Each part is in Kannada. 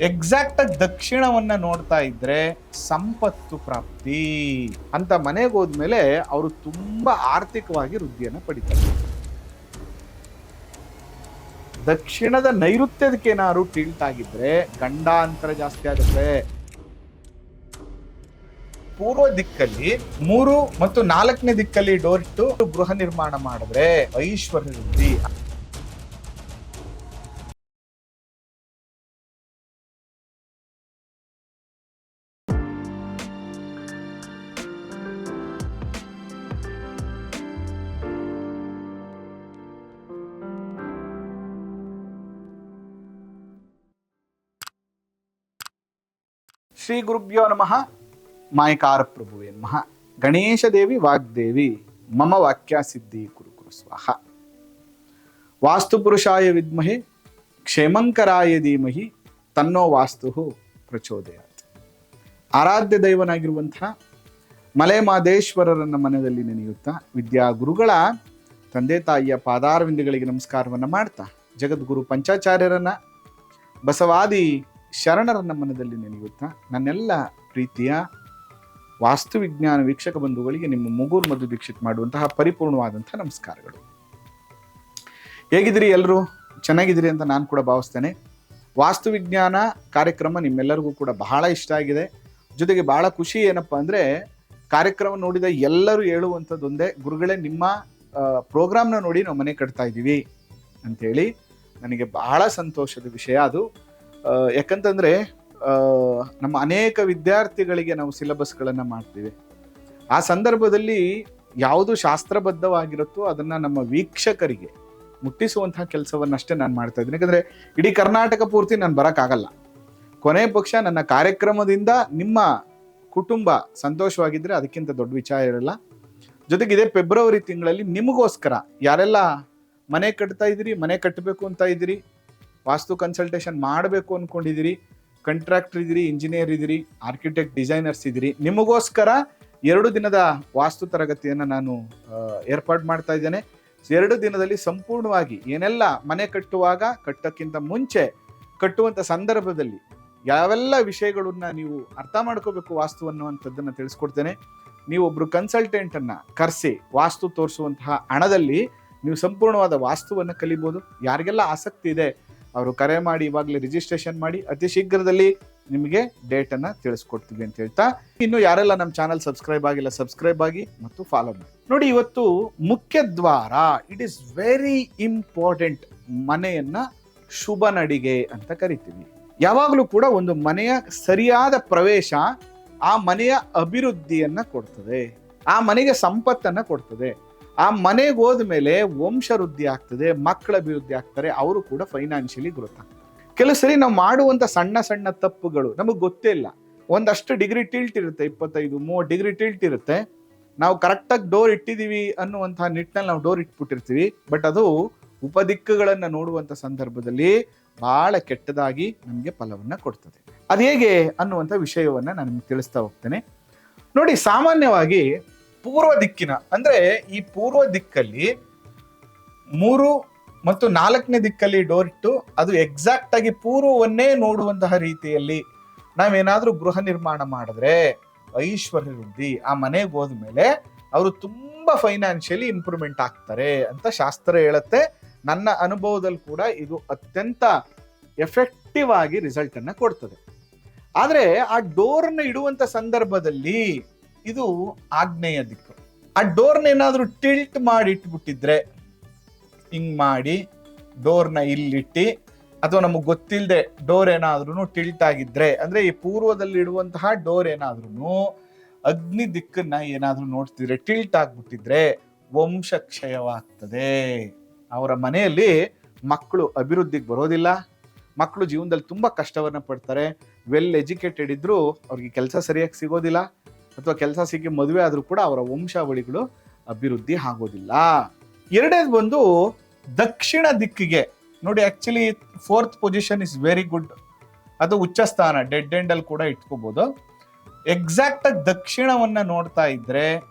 ಎಕ್ಸಾಕ್ಟ್ ಆಗಿ ದಕ್ಷಿಣವನ್ನ ನೋಡ್ತಾ ಇದ್ರೆ ಸಂಪತ್ತು ಪ್ರಾಪ್ತಿ ಅಂತ ಮನೆಗೆ ಹೋದ್ಮೇಲೆ ಅವರು ತುಂಬಾ ಆರ್ಥಿಕವಾಗಿ ವೃದ್ಧಿಯನ್ನ ಪಡಿತಾರೆ. ದಕ್ಷಿಣದ ನೈಋತ್ಯದಕ್ಕೆ ಏನಾದ್ರು ಟಿಲ್ಟ್ ಆಗಿದ್ರೆ ಗಂಡಾಂತರ ಜಾಸ್ತಿ ಆಗುತ್ತೆ. ಪೂರ್ವ ದಿಕ್ಕಲ್ಲಿ 3 ಮತ್ತು 4ನೇ ದಿಕ್ಕಲ್ಲಿ ಡೋರ್ ಇಟ್ಟು ಗೃಹ ನಿರ್ಮಾಣ ಮಾಡಿದ್ರೆ ಐಶ್ವರ್ಯ ವೃದ್ಧಿ. ಶ್ರೀ ಗುರುಭ್ಯೋ ನಮಃ. ಮಾಯಕಾರ ಪ್ರಭುವೇ ನಮಃ. ಗಣೇಶ ದೇವಿ ವಾಗ್ದೇವಿ ಮಮ ವಾಕ್ಯ ಸಿದ್ಧಿ ಕುರು ಕುರು ಸ್ವಾಹ. ವಾಸ್ತು ಪುರುಷಾಯ ವಿದ್ಮಹೆ ಕ್ಷೇಮಂಕರಾಯ ಧೀಮಹಿ ತನ್ನೋ ವಾಸ್ತು ಪ್ರಚೋದಯಾತ್. ಆರಾಧ್ಯ ದೈವನಾಗಿರುವಂತಹ ಮಲೆ ಮಾದೇಶ್ವರರನ್ನ ಮನದಲ್ಲಿ ನೆನೆಯುತ್ತಾ ವಿದ್ಯಾ ಗುರುಗಳ ತಂದೆ ತಾಯಿಯ ಪಾದಾರವಿಂದಗಳಿಗೆ ನಮಸ್ಕಾರವನ್ನ ಮಾಡ್ತಾ ಜಗದ್ಗುರು ಪಂಚಾಚಾರ್ಯರನ್ನ ಬಸವಾದಿ ಶರಣರನ್ನ ಮನದಲ್ಲಿ ನೆನೆಯುತ್ತಾ ನನ್ನೆಲ್ಲ ಪ್ರೀತಿಯ ವಾಸ್ತುವಿಜ್ಞಾನ ವೀಕ್ಷಕ ಬಂಧುಗಳಿಗೆ ನಿಮ್ಮ ಮುಗೂರ್ ಮಧು ದೀಕ್ಷಿತ್ ಮಾಡುವಂತಹ ಪರಿಪೂರ್ಣವಾದಂತಹ ನಮಸ್ಕಾರಗಳು. ಹೇಗಿದ್ದೀರಿ ಎಲ್ಲರೂ? ಚೆನ್ನಾಗಿದ್ದೀರಿ ಅಂತ ನಾನು ಕೂಡ ಭಾವಿಸ್ತೇನೆ. ವಾಸ್ತುವಿಜ್ಞಾನ ಕಾರ್ಯಕ್ರಮ ನಿಮ್ಮೆಲ್ಲರಿಗೂ ಕೂಡ ಬಹಳ ಇಷ್ಟ ಆಗಿದೆ. ಜೊತೆಗೆ ಬಹಳ ಖುಷಿ ಏನಪ್ಪಾ ಅಂದ್ರೆ ಕಾರ್ಯಕ್ರಮ ನೋಡಿದ ಎಲ್ಲರೂ ಹೇಳುವಂಥದ್ದೊಂದೇ, ಗುರುಗಳೇ ನಿಮ್ಮ ಪ್ರೋಗ್ರಾಮ್ನ ನೋಡಿ ನಾವು ಮನೆ ಕಟ್ತಾ ಇದ್ದೀವಿ ಅಂತೇಳಿ. ನನಗೆ ಬಹಳ ಸಂತೋಷದ ವಿಷಯ ಅದು. ಯಾಕಂತಂದ್ರೆ ನಮ್ಮ ಅನೇಕ ವಿದ್ಯಾರ್ಥಿಗಳಿಗೆ ನಾವು ಸಿಲೆಬಸ್ಗಳನ್ನು ಮಾಡ್ತೀವಿ. ಆ ಸಂದರ್ಭದಲ್ಲಿ ಯಾವುದು ಶಾಸ್ತ್ರಬದ್ಧವಾಗಿರುತ್ತೋ ಅದನ್ನ ನಮ್ಮ ವೀಕ್ಷಕರಿಗೆ ಮುಟ್ಟಿಸುವಂತಹ ಕೆಲಸವನ್ನಷ್ಟೇ ನಾನು ಮಾಡ್ತಾ ಇದ್ದೀನಿ. ಯಾಕಂದ್ರೆ ಇಡೀ ಕರ್ನಾಟಕ ಪೂರ್ತಿ ನಾನು ಬರೋಕ್ಕಾಗಲ್ಲ. ಕೊನೆ ಪಕ್ಷ ನನ್ನ ಕಾರ್ಯಕ್ರಮದಿಂದ ನಿಮ್ಮ ಕುಟುಂಬ ಸಂತೋಷವಾಗಿದ್ರೆ ಅದಕ್ಕಿಂತ ದೊಡ್ಡ ವಿಚಾರ ಇರಲ್ಲ. ಜೊತೆಗೆ ಇದೇ ಫೆಬ್ರವರಿ ತಿಂಗಳಲ್ಲಿ ನಿಮಗೋಸ್ಕರ ಯಾರೆಲ್ಲ ಮನೆ ಕಟ್ತಾ ಇದ್ದೀರಿ, ಮನೆ ಕಟ್ಟಬೇಕು ಅಂತ ಇದ್ದೀರಿ, ವಾಸ್ತು ಕನ್ಸಲ್ಟೇಷನ್ ಮಾಡಬೇಕು ಅಂದ್ಕೊಂಡಿದ್ದೀರಿ, ಕಾಂಟ್ರಾಕ್ಟರ್ ಇದ್ದೀರಿ, ಇಂಜಿನಿಯರ್ ಇದ್ದೀರಿ, ಆರ್ಕಿಟೆಕ್ಟ್, ಡಿಸೈನರ್ಸ್ ಇದ್ದೀರಿ, ನಿಮಗೋಸ್ಕರ 2 ದಿನದ ವಾಸ್ತು ತರಗತಿಯನ್ನು ನಾನು ಏರ್ಪಾಡು ಮಾಡ್ತಾ ಇದ್ದೇನೆ. 2 ದಿನದಲ್ಲಿ ಸಂಪೂರ್ಣವಾಗಿ ಏನೆಲ್ಲ ಮನೆ ಕಟ್ಟುವಾಗ, ಕಟ್ಟಕ್ಕಿಂತ ಮುಂಚೆ, ಕಟ್ಟುವಂಥ ಸಂದರ್ಭದಲ್ಲಿ ಯಾವೆಲ್ಲ ವಿಷಯಗಳನ್ನ ನೀವು ಅರ್ಥ ಮಾಡ್ಕೋಬೇಕು ವಾಸ್ತು ಅನ್ನುವಂಥದ್ದನ್ನು ತಿಳಿಸ್ಕೊಡ್ತೇನೆ. ನೀವು ಒಬ್ರು ಕನ್ಸಲ್ಟೆಂಟನ್ನು ಕರೆಸಿ ವಾಸ್ತು ತೋರಿಸುವಂತಹ ಹಣದಲ್ಲಿ ನೀವು ಸಂಪೂರ್ಣವಾದ ವಾಸ್ತುವನ್ನು ಕಲಿಬೋದು. ಯಾರಿಗೆಲ್ಲ ಆಸಕ್ತಿ ಇದೆ ಅವರು ಕರೆ ಮಾಡಿ ಇವಾಗಲೇ ರಿಜಿಸ್ಟ್ರೇಷನ್ ಮಾಡಿ, ಅತಿ ಶೀಘ್ರದಲ್ಲಿ ನಿಮಗೆ ಡೇಟನ್ನು ತಿಳಿಸ್ಕೊಡ್ತೀವಿ ಅಂತ ಹೇಳ್ತಾ, ಇನ್ನು ಯಾರೆಲ್ಲ ನಮ್ಮ ಚಾನಲ್ ಸಬ್ಸ್ಕ್ರೈಬ್ ಆಗಿಲ್ಲ ಸಬ್ಸ್ಕ್ರೈಬ್ ಆಗಿ ಮತ್ತು ಫಾಲೋ ಮಾಡಿ. ನೋಡಿ, ಇವತ್ತು ಮುಖ್ಯ ದ್ವಾರ, ಇಟ್ ಈಸ್ ವೆರಿ ಇಂಪಾರ್ಟೆಂಟ್. ಮನೆಯನ್ನ ಶುಭ ನಡಿಗೆ ಅಂತ ಕರಿತೀವಿ. ಯಾವಾಗಲೂ ಕೂಡ ಒಂದು ಮನೆಯ ಸರಿಯಾದ ಪ್ರವೇಶ ಆ ಮನೆಯ ಅಭಿವೃದ್ಧಿಯನ್ನ ಕೊಡ್ತದೆ, ಆ ಮನೆಗೆ ಸಂಪತ್ತನ್ನ ಕೊಡ್ತದೆ. ಆ ಮನೆಗೆ ಹೋದ್ಮೇಲೆ ವಂಶ ವೃದ್ಧಿ ಆಗ್ತದೆ, ಮಕ್ಕಳ ಅಭಿವೃದ್ಧಿ ಆಗ್ತಾರೆ, ಅವರು ಕೂಡ ಫೈನಾನ್ಷಿಯಲಿ ಗ್ರೋತ್ ಆಗ್ತಾರೆ. ಕೆಲವು ಸರಿ ನಾವು ಮಾಡುವಂತ ಸಣ್ಣ ಸಣ್ಣ ತಪ್ಪುಗಳು ನಮಗೆ ಗೊತ್ತೇ ಇಲ್ಲ. ಒಂದಷ್ಟು ಡಿಗ್ರಿ ಟಿಲ್ಟ್ ಇರುತ್ತೆ, 25-30 ಡಿಗ್ರಿ ಟಿಲ್ಟ್ ಇರುತ್ತೆ. ನಾವು ಕರೆಕ್ಟಾಗಿ ಡೋರ್ ಇಟ್ಟಿದೀವಿ ಅನ್ನುವಂತಹ ನಿಟ್ಟಿನಲ್ಲಿ ನಾವು ಡೋರ್ ಇಟ್ಬಿಟ್ಟಿರ್ತೀವಿ. ಬಟ್ ಅದು ಉಪದಿಕ್ಕುಗಳನ್ನ ನೋಡುವಂತ ಸಂದರ್ಭದಲ್ಲಿ ಬಹಳ ಕೆಟ್ಟದಾಗಿ ನಮಗೆ ಫಲವನ್ನ ಕೊಡ್ತದೆ. ಅದು ಹೇಗೆ ಅನ್ನುವಂಥ ವಿಷಯವನ್ನ ನಾನು ನಿಮ್ಗೆ ತಿಳಿಸ್ತಾ ಹೋಗ್ತೇನೆ. ನೋಡಿ, ಸಾಮಾನ್ಯವಾಗಿ ಪೂರ್ವ ದಿಕ್ಕಿನ ಅಂದ್ರೆ ಈ ಪೂರ್ವ ದಿಕ್ಕಲ್ಲಿ 3 ಮತ್ತು 4ನೇ ದಿಕ್ಕಲ್ಲಿ ಡೋರ್ ಇಟ್ಟು ಅದು ಎಕ್ಸಾಕ್ಟ್ ಆಗಿ ಪೂರ್ವವನ್ನೇ ನೋಡುವಂತಹ ರೀತಿಯಲ್ಲಿ ನಾವೇನಾದ್ರೂ ಗೃಹ ನಿರ್ಮಾಣ ಮಾಡಿದ್ರೆ ಐಶ್ವರ್ಯ ವೃದ್ಧಿ. ಆ ಮನೆಗೆ ಹೋದ್ಮೇಲೆ ಅವರು ತುಂಬಾ ಫೈನಾನ್ಷಿಯಲಿ ಇಂಪ್ರೂವ್ಮೆಂಟ್ ಆಗ್ತಾರೆ ಅಂತ ಶಾಸ್ತ್ರ ಹೇಳುತ್ತೆ. ನನ್ನ ಅನುಭವದಲ್ಲಿ ಕೂಡ ಇದು ಅತ್ಯಂತ ಎಫೆಕ್ಟಿವ್ ಆಗಿ ರಿಸಲ್ಟ್ ಅನ್ನ ಕೊಡ್ತದೆ. ಆದ್ರೆ ಆ ಡೋರ್ನ ಇಡುವಂತ ಸಂದರ್ಭದಲ್ಲಿ ಇದು ಆಗ್ನೇಯ ದಿಕ್ಕು. ಆ ಡೋರ್ನ ಏನಾದ್ರೂ ಟಿಲ್ಟ್ ಮಾಡಿ ಇಟ್ಬಿಟ್ಟಿದ್ರೆ, ಹಿಂಗ್ ಮಾಡಿ ಡೋರ್ನ ಇಲ್ಲಿಟ್ಟಿ, ಅಥವಾ ನಮಗ್ ಗೊತ್ತಿಲ್ಲದೆ ಡೋರ್ ಏನಾದ್ರೂ ಟಿಲ್ಟ್ ಆಗಿದ್ರೆ, ಅಂದ್ರೆ ಈ ಪೂರ್ವದಲ್ಲಿ ಇಡುವಂತಹ ಡೋರ್ ಏನಾದ್ರೂ ಅಗ್ನಿ ದಿಕ್ಕನ್ನ ಏನಾದ್ರೂ ನೋಡ್ತಿದ್ರೆ ಟಿಲ್ಟ್ ಆಗ್ಬಿಟ್ಟಿದ್ರೆ ವಂಶ ಕ್ಷಯವಾಗ್ತದೆ. ಅವರ ಮನೆಯಲ್ಲಿ ಮಕ್ಕಳು ಅಭಿವೃದ್ಧಿಗೆ ಬರೋದಿಲ್ಲ, ಮಕ್ಕಳು ಜೀವನದಲ್ಲಿ ತುಂಬಾ ಕಷ್ಟವನ್ನ ಪಡ್ತಾರೆ. ವೆಲ್ ಎಜುಕೇಟೆಡ್ ಇದ್ರು ಅವ್ರಿಗೆ ಕೆಲಸ ಸರಿಯಾಗಿ ಸಿಗೋದಿಲ್ಲ, ಅಥವಾ ಕೆಲಸ ಸಿಕ್ಕಿ ಮದುವೆ ಆದ್ರೂ ಕೂಡ ಅವರ ವಂಶಾವಳಿಗಳು ಅಭಿವೃದ್ಧಿ ಆಗೋದಿಲ್ಲ. 2ನೇದು ಬಂದು ದಕ್ಷಿಣ ದಿಕ್ಕಿಗೆ ನೋಡಿ. Actually 4th position is very good. ಅದು ಉಚ್ಚ ಸ್ಥಾನ, ಡೆಡ್ ಎಂಡ್ ಅಲ್ಲಿ ಕೂಡ ಇಟ್ಕೋಬಹುದು. ಎಕ್ಸಾಕ್ಟ್ ಆಗಿ ದಕ್ಷಿಣವನ್ನ ನೋಡ್ತಾ ಇದ್ರೆ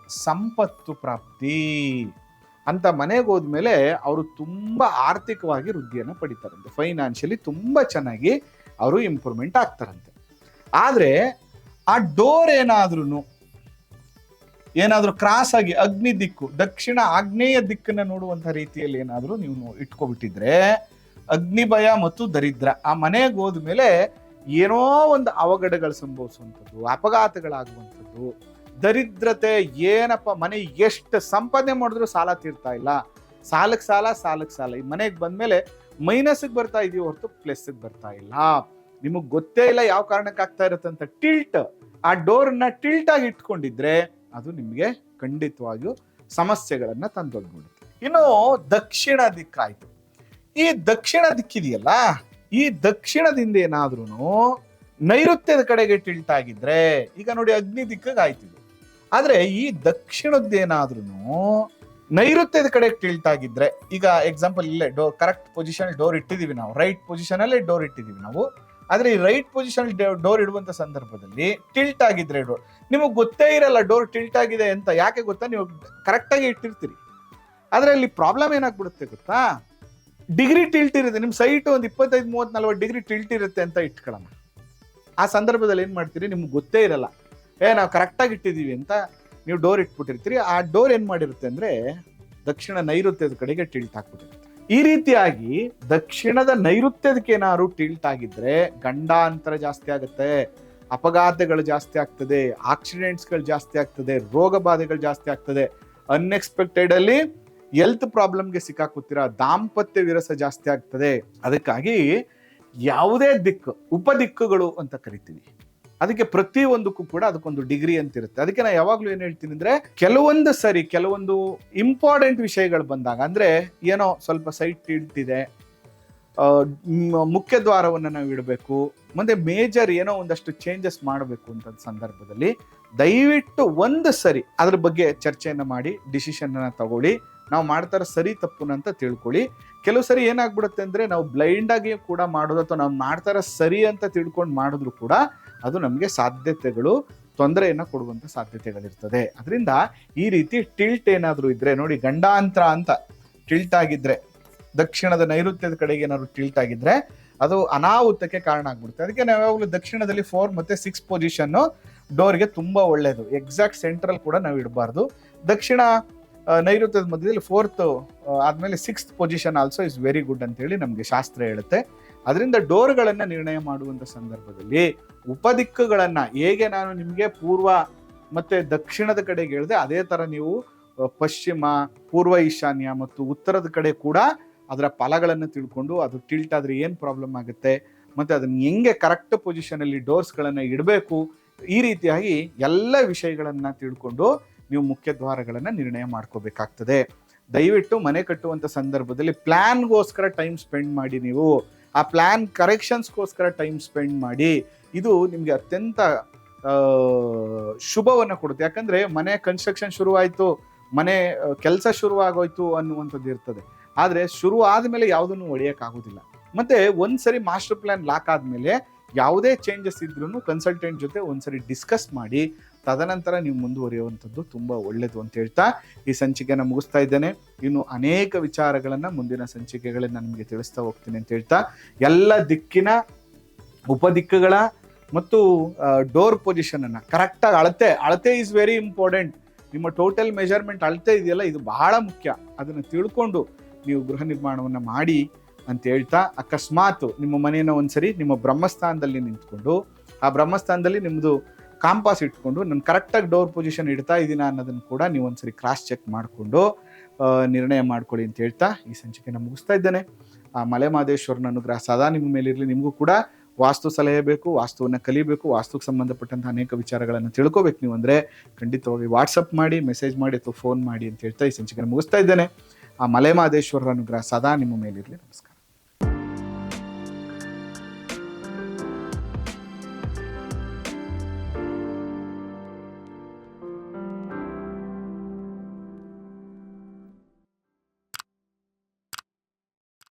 ಸಂಪತ್ತು ಪ್ರಾಪ್ತಿ ಅಂತ ಮನೆಗೆ ಹೋದ್ಮೇಲೆ ಅವರು ತುಂಬಾ ಆರ್ಥಿಕವಾಗಿ ವೃದ್ಧಿಯನ್ನು ಪಡಿತಾರಂತೆ. ಫೈನಾನ್ಷಿಯಲಿ ತುಂಬಾ ಚೆನ್ನಾಗಿ ಅವರು ಇಂಪ್ರೂವ್ಮೆಂಟ್ ಆಗ್ತಾರಂತೆ. ಆದರೆ ಆ ಡೋರ್ ಏನಾದ್ರೂ ಕ್ರಾಸ್ ಆಗಿ ಅಗ್ನಿ ದಿಕ್ಕು, ದಕ್ಷಿಣ ಆಗ್ನೇಯ ದಿಕ್ಕನ್ನ ನೋಡುವಂತ ರೀತಿಯಲ್ಲಿ ಏನಾದ್ರೂ ನೀವು ಇಟ್ಕೊಬಿಟ್ಟಿದ್ರೆ ಅಗ್ನಿ ಭಯ ಮತ್ತು ದರಿದ್ರ ಆ ಮನೆಗೆ ಹೋದ್ಮೇಲೆ ಏನೋ ಒಂದು ಅವಘಡಗಳು ಸಂಭವಿಸುವಂಥದ್ದು, ಅಪಘಾತಗಳಾಗುವಂಥದ್ದು, ದರಿದ್ರತೆ, ಏನಪ್ಪ ಮನೆ ಎಷ್ಟು ಸಂಪಾದನೆ ಮಾಡಿದ್ರು ಸಾಲ ತೀರ್ತಾ ಇಲ್ಲ, ಸಾಲಕ್ಕೆ ಸಾಲ, ಈ ಮನೆಗೆ ಬಂದ್ಮೇಲೆ ಮೈನಸ್ಗೆ ಬರ್ತಾ ಇದೀವಿ ಹೊರತು ಪ್ಲಸ್ಗೆ ಬರ್ತಾ ಇಲ್ಲ. ನಿಮಗ್ ಗೊತ್ತೇ ಇಲ್ಲ ಯಾವ ಕಾರಣಕ್ಕೆ ಆಗ್ತಾ ಇರತ್ತಂತ ಟಿಲ್ಟ್, ಆ ಡೋರ್ನ ಟಿಲ್ಟ್ ಆಗಿ ಇಟ್ಕೊಂಡಿದ್ರೆ ಅದು ನಿಮ್ಗೆ ಖಂಡಿತವಾಗಿಯೂ ಸಮಸ್ಯೆಗಳನ್ನ ತಂದೊಡ್ಬಿಡುತ್ತೆ. ಇನ್ನು ದಕ್ಷಿಣ ದಿಕ್ಕಾಯ್ತು. ಈ ದಕ್ಷಿಣ ದಿಕ್ಕಿದೆಯಲ್ಲ, ಈ ದಕ್ಷಿಣದಿಂದ ಏನಾದ್ರೂ ನೈಋತ್ಯದ ಕಡೆಗೆ ಟಿಲ್ಟ್ ಆಗಿದ್ರೆ, ಈಗ ನೋಡಿ ಅಗ್ನಿ ದಿಕ್ಕಿಗೆ ಆಯ್ತಿದೆ, ಆದ್ರೆ ಈ ದಕ್ಷಿಣದ್ದೇನಾದ್ರೂ ನೈಋತ್ಯದ ಕಡೆಗೆ ಟಿಲ್ಟ್ ಆಗಿದ್ರೆ, ಈಗ ಎಕ್ಸಾಂಪಲ್ ಇಲ್ಲೇ ಕರೆಕ್ಟ್ ಪೊಸಿಷನ್ ಡೋರ್ ಇಟ್ಟಿದೀವಿ ನಾವು, ರೈಟ್ ಪೊಸಿಷನ್ ಅಲ್ಲೇ ಡೋರ್ ಇಟ್ಟಿದೀವಿ ನಾವು, ಆದ್ರೆ ಈ ರೈಟ್ ಪೊಸಿಷನ್ ಡೋರ್ ಇಡುವಂತ ಸಂದರ್ಭದಲ್ಲಿ ಟಿಲ್ಟ್ ಆಗಿದ್ರೆ ಡೋರ್, ನಿಮಗೆ ಗೊತ್ತೇ ಇರಲ್ಲ ಡೋರ್ ಟಿಲ್ಟ್ ಆಗಿದೆ ಅಂತ. ಯಾಕೆ ಗೊತ್ತಾ, ನೀವು ಕರೆಕ್ಟ್ ಆಗಿ ಇಟ್ಟಿರ್ತೀರಿ, ಆದ್ರೆ ಅಲ್ಲಿ ಪ್ರಾಬ್ಲಮ್ ಏನಾಗ್ಬಿಡುತ್ತೆ ಗೊತ್ತಾ, ಡಿಗ್ರಿ ಟಿಲ್ಟ್ ಇರುತ್ತೆ, ನಿಮ್ ಸೈಟ್ ಒಂದು 25-30-40 ಡಿಗ್ರಿ ಟಿಲ್ಟ್ ಇರುತ್ತೆ ಅಂತ ಇಟ್ಕೊಳ್ಳೋಣ. ಆ ಸಂದರ್ಭದಲ್ಲಿ ಏನ್ ಮಾಡ್ತೀರಿ, ನಿಮ್ಗೆ ಗೊತ್ತೇ ಇರಲ್ಲ, ನಾವು ಕರೆಕ್ಟ್ ಆಗಿ ಇಟ್ಟಿದೀವಿ ಅಂತ ನೀವು ಡೋರ್ ಇಟ್ಬಿಟ್ಟಿರ್ತೀರಿ. ಆ ಡೋರ್ ಏನ್ ಮಾಡಿರುತ್ತೆ ಅಂದ್ರೆ ದಕ್ಷಿಣ ನೈಋತ್ಯದ ಕಡೆಗೆ ಟಿಲ್ಟ್ ಹಾಕ್ಬಿಟ್ಟಿರುತ್ತೆ. ಈ ರೀತಿಯಾಗಿ ದಕ್ಷಿಣದ ನೈಋತ್ಯದಕ್ಕೆ ಏನಾದ್ರು ಟಿಲ್ಟ್ ಆಗಿದ್ರೆ ಗಂಡಾಂತರ ಜಾಸ್ತಿ ಆಗುತ್ತೆ, ಅಪಘಾತಗಳು ಜಾಸ್ತಿ ಆಗ್ತದೆ, ಆಕ್ಸಿಡೆಂಟ್ಸ್ಗಳು ಜಾಸ್ತಿ ಆಗ್ತದೆ, ರೋಗ ಬಾಧೆಗಳು ಜಾಸ್ತಿ ಆಗ್ತದೆ, ಅನ್ಎಕ್ಸ್ಪೆಕ್ಟೆಡ್ ಅಲ್ಲಿ ಹೆಲ್ತ್ ಪ್ರಾಬ್ಲಮ್ಗೆ ಸಿಕ್ಕಾಕುತ್ತೀರಾ, ದಾಂಪತ್ಯ ವಿರಸ ಜಾಸ್ತಿ ಆಗ್ತದೆ. ಅದಕ್ಕಾಗಿ ಯಾವುದೇ ದಿಕ್ಕು ಉಪದಿಕ್ಕುಗಳು ಅಂತ ಕರಿತೀವಿ, ಅದಕ್ಕೆ ಪ್ರತಿ ಒಂದಕ್ಕೂ ಕೂಡ ಅದಕ್ಕೊಂದು ಡಿಗ್ರಿ ಅಂತ ಇರುತ್ತೆ. ಅದಕ್ಕೆ ನಾನು ಯಾವಾಗ್ಲೂ ಏನ್ ಹೇಳ್ತೀನಿ ಅಂದ್ರೆ, ಕೆಲವೊಂದು ಇಂಪಾರ್ಟೆಂಟ್ ವಿಷಯಗಳು ಬಂದಾಗ, ಅಂದ್ರೆ ಏನೋ ಸ್ವಲ್ಪ ಸೈಟ್ ಟಿಲ್ಟ್ ಇದೆ, ಮುಖ್ಯ ದ್ವಾರವನ್ನ ನಾವು ಇಡಬೇಕು, ಮತ್ತೆ ಮೇಜರ್ ಏನೋ ಒಂದಷ್ಟು ಚೇಂಜಸ್ ಮಾಡಬೇಕು ಅಂತ ಸಂದರ್ಭದಲ್ಲಿ ದಯವಿಟ್ಟು ಒಂದು ಸರಿ ಅದ್ರ ಬಗ್ಗೆ ಚರ್ಚೆಯನ್ನ ಮಾಡಿ ಡಿಸಿಷನ್ ಅನ್ನ ತಗೊಳ್ಳಿ. ನಾವು ಮಾಡ್ತಾರ ಸರಿ ತಪ್ಪುನ ಅಂತ ತಿಳ್ಕೊಳ್ಳಿ. ಕೆಲವು ಸರಿ ಏನಾಗ್ಬಿಡುತ್ತೆ ಅಂದ್ರೆ, ನಾವು ಬ್ಲೈಂಡ್ ಆಗಿ ಕೂಡ ಮಾಡೋದು ಅಥವಾ ನಾವು ಮಾಡ್ತಾರ ಸರಿ ಅಂತ ತಿಳ್ಕೊಂಡು ಮಾಡಿದ್ರು ಕೂಡ ಅದು ನಮಗೆ ತೊಂದರೆಯನ್ನ ಕೊಡುವಂತ ಸಾಧ್ಯತೆಗಳಿರ್ತದೆ. ಅದರಿಂದ ಈ ರೀತಿ ಟಿಲ್ಟ್ ಏನಾದ್ರೂ ಇದ್ರೆ ನೋಡಿ, ಗಂಡಾಂತರ ಅಂತ ಟಿಲ್ಟ್ ಆಗಿದ್ರೆ, ದಕ್ಷಿಣದ ನೈಋತ್ಯದ ಕಡೆಗೆ ಏನಾದ್ರು ಟಿಲ್ಟ್ ಆಗಿದ್ರೆ ಅದು ಅನಾಹುತಕ್ಕೆ ಕಾರಣ ಆಗ್ಬಿಡುತ್ತೆ. ಅದಕ್ಕೆ ನಾವು ಯಾವಾಗಲೂ ದಕ್ಷಿಣದಲ್ಲಿ 4 ಮತ್ತು 6 ಪೊಸಿಷನ್ ಡೋರ್ಗೆ ತುಂಬಾ ಒಳ್ಳೇದು. ಎಕ್ಸಾಕ್ಟ್ ಸೆಂಟ್ರಲ್ ಕೂಡ ನಾವು ಇಡಬಾರ್ದು. ದಕ್ಷಿಣ ನೈಋತ್ಯದ ಮಧ್ಯದಲ್ಲಿ 4th ಆದ್ಮೇಲೆ 6th position also is very good ಅಂತ ಹೇಳಿ ನಮ್ಗೆ ಶಾಸ್ತ್ರ ಹೇಳುತ್ತೆ. ಅದರಿಂದ ಡೋರ್ಗಳನ್ನ ನಿರ್ಣಯ ಮಾಡುವಂತ ಸಂದರ್ಭದಲ್ಲಿ ಉಪದಿಕ್ಕುಗಳನ್ನ ಹೇಗೆ ನಾನು ನಿಮ್ಗೆ ಪೂರ್ವ ಮತ್ತೆ ದಕ್ಷಿಣದ ಕಡೆಗೆ ಹೇಳಿದೆ, ಅದೇ ತರ ನೀವು ಪಶ್ಚಿಮ, ಪೂರ್ವ ಈಶಾನ್ಯ ಮತ್ತು ಉತ್ತರದ ಕಡೆ ಕೂಡ ಅದರ ಫಲಗಳನ್ನು ತಿಳ್ಕೊಂಡು ಅದು ಟಿಲ್ಟ್ ಆದ್ರೆ ಏನ್ ಪ್ರಾಬ್ಲಮ್ ಆಗುತ್ತೆ, ಮತ್ತೆ ಅದನ್ನ ಹೆಂಗೆ ಕರೆಕ್ಟ್ ಪೊಸಿಷನ್ ಅಲ್ಲಿ ಡೋರ್ಸ್ ಗಳನ್ನ ಇಡಬೇಕು, ಈ ರೀತಿಯಾಗಿ ಎಲ್ಲ ವಿಷಯಗಳನ್ನ ತಿಳ್ಕೊಂಡು ನೀವು ಮುಖ್ಯ ದ್ವಾರಗಳನ್ನ ನಿರ್ಣಯ ಮಾಡ್ಕೋಬೇಕಾಗ್ತದೆ. ದಯವಿಟ್ಟು ಮನೆ ಕಟ್ಟುವಂತ ಸಂದರ್ಭದಲ್ಲಿ ಪ್ಲಾನ್ಗೋಸ್ಕರ ಟೈಮ್ ಸ್ಪೆಂಡ್ ಮಾಡಿ, ನೀವು ಆ ಪ್ಲಾನ್ ಕರೆಕ್ಷನ್ಸ್ಗೋಸ್ಕರ ಟೈಮ್ ಸ್ಪೆಂಡ್ ಮಾಡಿ. ಇದು ನಿಮ್ಗೆ ಅತ್ಯಂತ ಶುಭವನ್ನ ಕೊಡುತ್ತೆ. ಯಾಕಂದ್ರೆ ಮನೆ ಕನ್ಸ್ಟ್ರಕ್ಷನ್ ಶುರುವಾಯ್ತು, ಮನೆ ಕೆಲಸ ಶುರುವಾಗೋಯ್ತು ಅನ್ನುವಂಥದ್ದು ಇರ್ತದೆ. ಆದ್ರೆ ಶುರು ಆದ್ಮೇಲೆ ಯಾವುದನ್ನು ಹೊಡೆಯಕ್ಕಾಗೋದಿಲ್ಲ. ಮತ್ತೆ ಒಂದ್ಸರಿ ಮಾಸ್ಟರ್ ಪ್ಲಾನ್ ಲಾಕ್ ಆದ್ಮೇಲೆ ಯಾವುದೇ ಚೇಂಜಸ್ ಇದ್ರೂ ಕನ್ಸಲ್ಟೆಂಟ್ ಜೊತೆ ಒಂದ್ಸರಿ ಡಿಸ್ಕಸ್ ಮಾಡಿ ತದನಂತರ ನೀವು ಮುಂದುವರಿಯುವಂಥದ್ದು ತುಂಬಾ ಒಳ್ಳೇದು ಅಂತ ಹೇಳ್ತಾ ಈ ಸಂಚಿಕೆನ ಮುಗಿಸ್ತಾ ಇದ್ದೇನೆ. ಇನ್ನು ಅನೇಕ ವಿಚಾರಗಳನ್ನ ಮುಂದಿನ ಸಂಚಿಕೆಗಳಲ್ಲಿ ನಾನು ನಿಮಗೆ ತಿಳಿಸ್ತಾ ಹೋಗ್ತೀನಿ ಅಂತ ಹೇಳ್ತಾ, ಎಲ್ಲ ದಿಕ್ಕಿನ ಉಪದಿಕ್ಕುಗಳ ಮತ್ತು ಡೋರ್ ಪೊಸಿಷನ್ ಅನ್ನ ಕರೆಕ್ಟಾಗಿ ಅಳತೆ ಈಸ್ ವೆರಿ ಇಂಪಾರ್ಟೆಂಟ್. ನಿಮ್ಮ ಟೋಟಲ್ ಮೆಜರ್ಮೆಂಟ್ ಅಳತೆ ಇದೆಯಲ್ಲ, ಇದು ಬಹಳ ಮುಖ್ಯ. ಅದನ್ನು ತಿಳ್ಕೊಂಡು ನೀವು ಗೃಹ ನಿರ್ಮಾಣವನ್ನ ಮಾಡಿ ಅಂತ ಹೇಳ್ತಾ, ಅಕಸ್ಮಾತ್ ನಿಮ್ಮ ಮನೆಯನ್ನು ಒಂದ್ಸರಿ ನಿಮ್ಮ ಬ್ರಹ್ಮಸ್ಥಾನದಲ್ಲಿ ನಿಂತ್ಕೊಂಡು ಆ ಬ್ರಹ್ಮಸ್ಥಾನದಲ್ಲಿ ನಿಮ್ಮದು ಕಾಂಪಾಸ್ ಇಟ್ಕೊಂಡು ನಾನು ಕರೆಕ್ಟಾಗಿ ಡೋರ್ ಪೊಸಿಷನ್ ಇಡ್ತಾ ಇದ್ದೀನ ಅನ್ನೋದನ್ನು ಕೂಡ ನೀವು ಒಂದ್ಸರಿ ಕ್ರಾಸ್ ಚೆಕ್ ಮಾಡಿಕೊಂಡು ನಿರ್ಣಯ ಮಾಡ್ಕೊಳ್ಳಿ ಅಂತ ಹೇಳ್ತಾ ಈ ಸಂಚಿಕೆನ ಮುಗಿಸ್ತಾ ಇದ್ದೇನೆ. ಆ ಮಲೆ ಮಹದೇಶ್ವರನ ಅನುಗ್ರಹ ಸದಾ ನಿಮ್ಮ ಮೇಲಿರಲಿ. ನಿಮಗೂ ಕೂಡ ವಾಸ್ತು ಸಲಹೆ ಬೇಕು, ವಾಸ್ತುವನ್ನ ಕಲಿಬೇಕು, ವಾಸ್ತುಗೆ ಸಂಬಂಧಪಟ್ಟಂತ ಅನೇಕ ವಿಚಾರಗಳನ್ನು ತಿಳ್ಕೊಬೇಕು ನೀವು ಅಂದ್ರೆ ಖಂಡಿತವಾಗಿ ವಾಟ್ಸಪ್ ಮಾಡಿ, ಮೆಸೇಜ್ ಮಾಡಿ ಅಥವಾ ಫೋನ್ ಮಾಡಿ ಅಂತ ಹೇಳ್ತಾ ಈ ಸಂಚಿಕೆನ ಮುಗಿಸ್ತಾ ಇದ್ದೇನೆ. ಆ ಮಲೆ ಮಹದೇಶ್ವರರ ಅನುಗ್ರಹ ಸದಾ ನಿಮ್ಮ ಮೇಲಿರಲಿ. ನಮಸ್ಕಾರ.